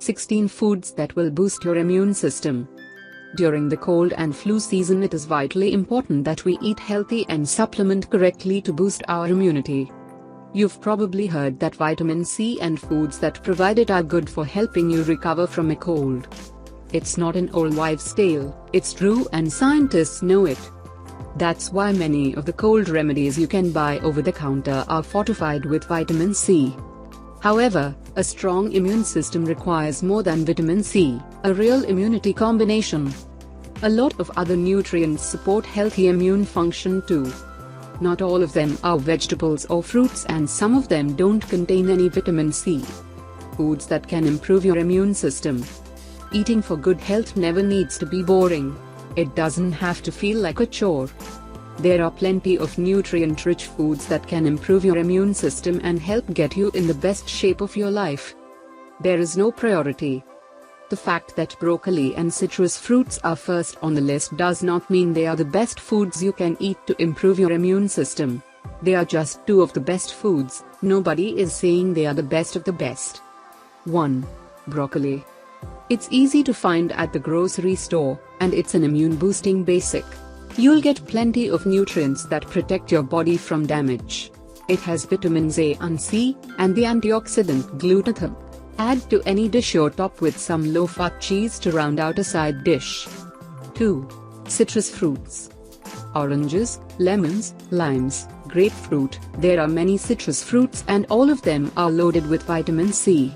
16 foods that will boost your immune system. During the cold and flu season, it is vitally important that we eat healthy and supplement correctly to boost our immunity. You've probably heard that vitamin C and foods that provide it are good for helping you recover from a cold. It's not an old wives' tale, it's true, and scientists know it. That's why many of the cold remedies you can buy over the counter are fortified with vitamin C. However, a strong immune system requires more than vitamin C, a real immunity combination. A lot of other nutrients support healthy immune function too. Not all of them are vegetables or fruits, and some of them don't contain any vitamin C. Foods that can improve your immune system. Eating for good health never needs to be boring. It doesn't have to feel like a chore. There are plenty of nutrient-rich foods that can improve your immune system and help get you in the best shape of your life. There is no priority. The fact that broccoli and citrus fruits are first on the list does not mean they are the best foods you can eat to improve your immune system. They are just two of the best foods. Nobody is saying they are the best of the best. 1. Broccoli. It's easy to find at the grocery store, and it's an immune-boosting basic. You'll get plenty of nutrients that protect your body from damage. It has vitamins A and C, and the antioxidant glutathione. Add to any dish or top with some low-fat cheese to round out a side dish. 2. Citrus fruits. Oranges, lemons, limes, grapefruit. There are many citrus fruits, and all of them are loaded with vitamin C.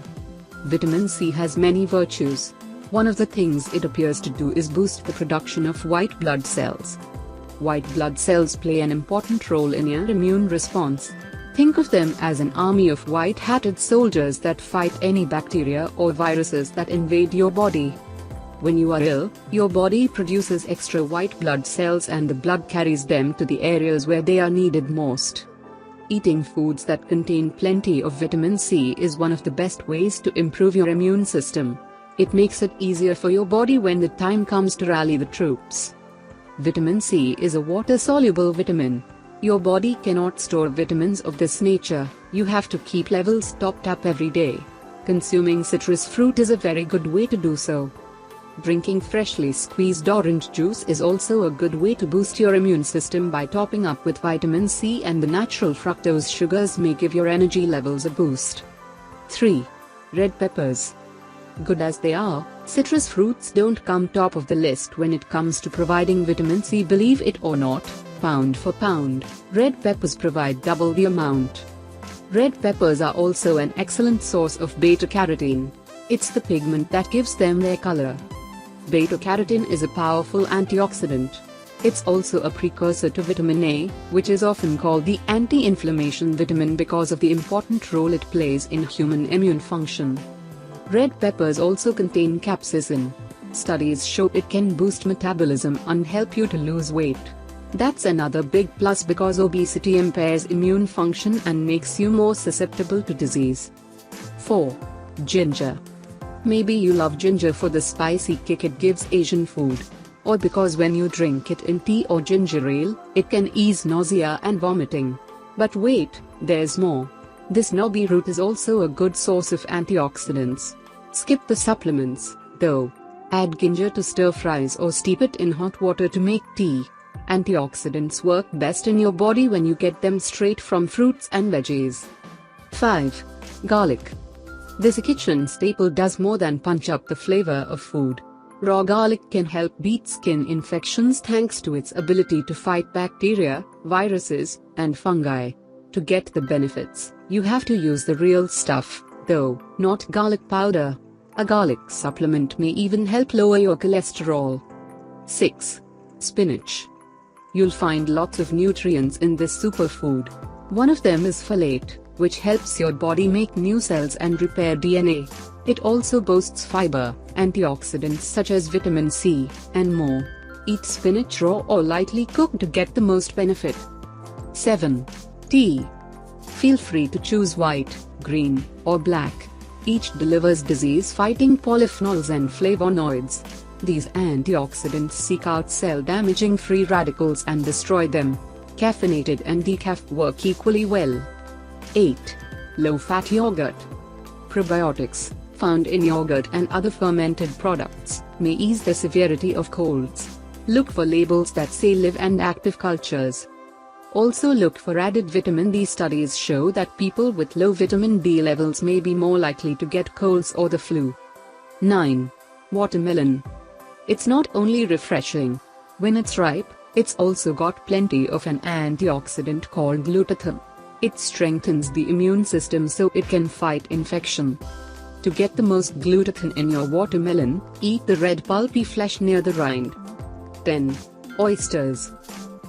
Vitamin C has many virtues. One of the things it appears to do is boost the production of white blood cells. White blood cells play an important role in your immune response. Think of them as an army of white-hatted soldiers that fight any bacteria or viruses that invade your body. When you are ill, your body produces extra white blood cells, and the blood carries them to the areas where they are needed most. Eating foods that contain plenty of vitamin C is one of the best ways to improve your immune system. It makes it easier for your body when the time comes to rally the troops. Vitamin C is a water-soluble vitamin. Your body cannot store vitamins of this nature. You have to keep levels topped up every day. Consuming citrus fruit is a very good way to do so. Drinking freshly squeezed orange juice is also a good way to boost your immune system by topping up with vitamin C, and the natural fructose sugars may give your energy levels a boost. 3. Red peppers. Good as they are, citrus fruits don't come top of the list when it comes to providing vitamin C, believe it or not. Pound for pound, red peppers provide double the amount. Red peppers are also an excellent source of beta-carotene. It's the pigment that gives them their color. Beta-carotene is a powerful antioxidant. It's also a precursor to vitamin A, which is often called the anti-inflammation vitamin because of the important role it plays in human immune function. Red peppers also contain capsaicin. Studies show it can boost metabolism and help you to lose weight. That's another big plus because obesity impairs immune function and makes you more susceptible to disease. 4. Ginger. Maybe you love ginger for the spicy kick it gives Asian food. Or because when you drink it in tea or ginger ale, it can ease nausea and vomiting. But wait, there's more. This knobby root is also a good source of antioxidants. Skip the supplements, though. Add ginger to stir fries or steep it in hot water to make tea. Antioxidants work best in your body when you get them straight from fruits and veggies. 5. Garlic. This kitchen staple does more than punch up the flavor of food. Raw garlic can help beat skin infections thanks to its ability to fight bacteria, viruses, and fungi. To get the benefits, you have to use the real stuff, though, not garlic powder. A garlic supplement may even help lower your cholesterol. 6. Spinach. You'll find lots of nutrients in this superfood. One of them is folate, which helps your body make new cells and repair DNA. It also boasts fiber, antioxidants such as vitamin C, and more. Eat spinach raw or lightly cooked to get the most benefit. 7. Tea. Feel free to choose white, green, or black. Each delivers disease-fighting polyphenols and flavonoids. These antioxidants seek out cell-damaging free radicals and destroy them. Caffeinated and decaf work equally well. 8. Low-fat yogurt. Probiotics, found in yogurt and other fermented products, may ease the severity of colds. Look for labels that say live and active cultures. Also look for added vitamin D. Studies show that people with low vitamin D levels may be more likely to get colds or the flu. 9. Watermelon. It's not only refreshing. When it's ripe, it's also got plenty of an antioxidant called glutathione. It strengthens the immune system so it can fight infection. To get the most glutathione in your watermelon, eat the red pulpy flesh near the rind. 10. Oysters.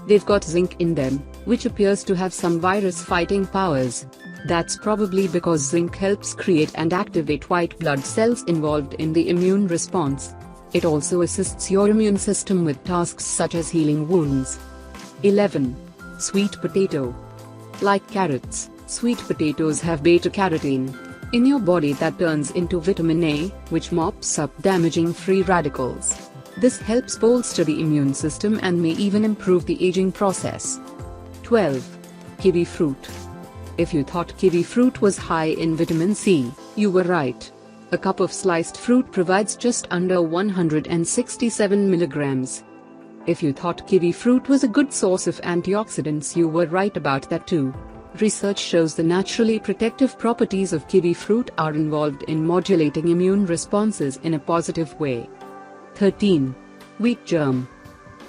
They've got zinc in them, which appears to have some virus-fighting powers. That's probably because zinc helps create and activate white blood cells involved in the immune response. It also assists your immune system with tasks such as healing wounds. 11. Sweet potato. Like carrots, sweet potatoes have beta-carotene in your body that turns into vitamin A, which mops up damaging free radicals. This helps bolster the immune system and may even improve the aging process. 12. Kiwi fruit. If you thought kiwi fruit was high in vitamin C, you were right. A cup of sliced fruit provides just under 167 milligrams. If you thought kiwi fruit was a good source of antioxidants, you were right about that too. Research shows the naturally protective properties of kiwi fruit are involved in modulating immune responses in a positive way. 13. Wheat germ.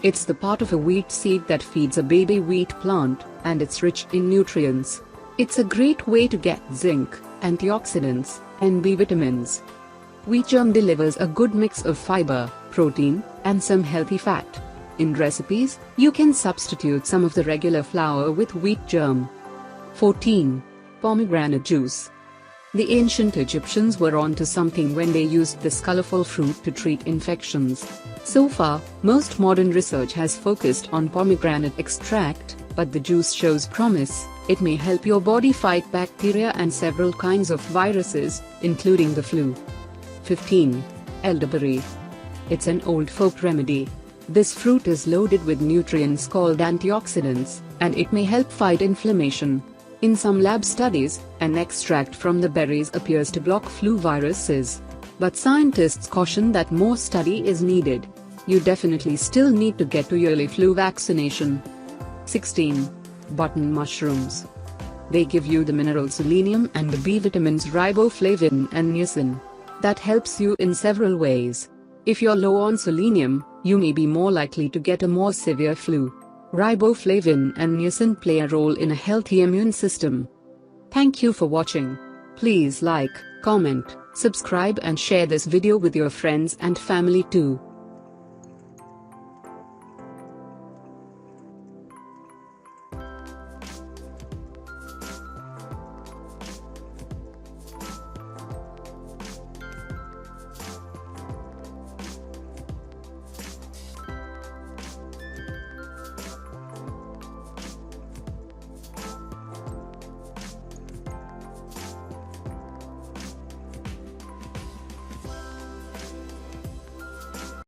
It's the part of a wheat seed that feeds a baby wheat plant, and it's rich in nutrients. It's a great way to get zinc, antioxidants, and B vitamins. Wheat germ delivers a good mix of fiber, protein, and some healthy fat. In recipes, you can substitute some of the regular flour with wheat germ. 14. Pomegranate juice. The ancient Egyptians were onto something when they used this colorful fruit to treat infections. So far, most modern research has focused on pomegranate extract, but the juice shows promise. It may help your body fight bacteria and several kinds of viruses, including the flu. 15. Elderberry. It's an old folk remedy. This fruit is loaded with nutrients called antioxidants, and it may help fight inflammation. In some lab studies, an extract from the berries appears to block flu viruses. But scientists caution that more study is needed. You definitely still need to get to yearly flu vaccination. 16. Button mushrooms. They give you the mineral selenium and the B vitamins riboflavin and niacin. That helps you in several ways. If you're low on selenium, you may be more likely to get a more severe flu. Riboflavin and niacin play a role in a healthy immune system. Thank you for watching. Please like, comment, subscribe and share this video with your friends and family too.